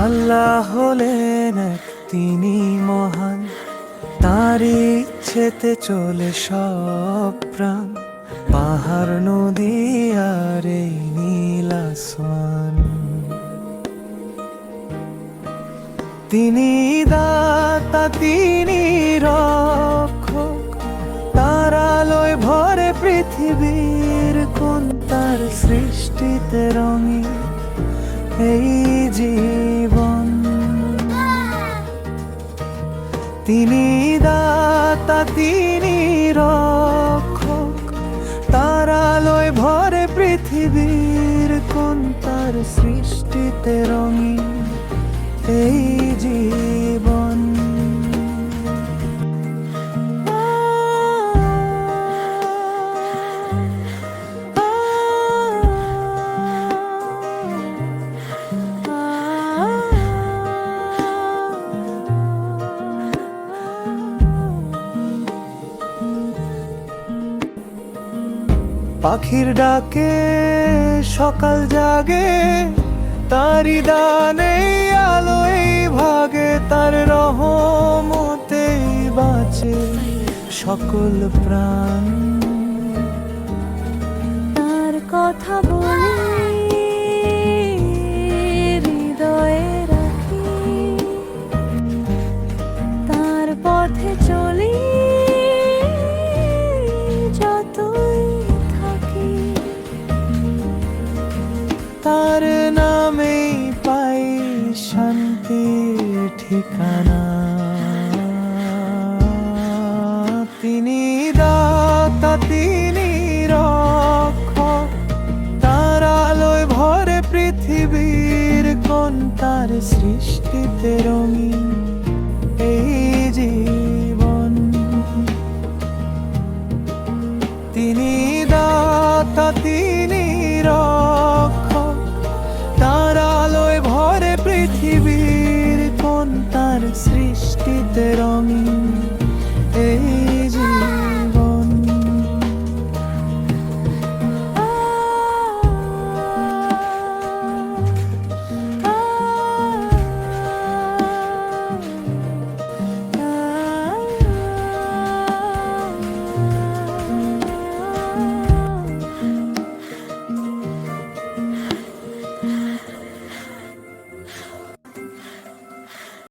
আল্লাহ হলেন এক, তিনি মহান, তার ইচ্ছেতে চলে সব প্রাণ। পাহাড় নদী আর এই নীল আসমান, তিনি দাতা, তিনি রক্ষক, তার আলোয় ভরে পৃথিবীর কোন, তার সৃষ্টিতে রঙিন এই জীবন। তিনি দাতা, তিনি রক্ষক, তার আলোয় ভরে পৃথিবীর কোন, তার সৃষ্টিতে রঙিন এই জীবন। পাখির ডাকে সকাল জাগে, তারি দানে আলোয় ভাগে, তার রহমতেই বাঁচে সকল প্রাণ। তার কথা বলি, হৃদয়ে রাখি, তার পথে চলি যতই থাকি। তার নামেই পাই শান্তির ঠিকানা। তিনি দাতা, তিনি রক্ষক, তার আলোয় ভরে পৃথিবীর কোন, তার সৃষ্টিতে রঙিন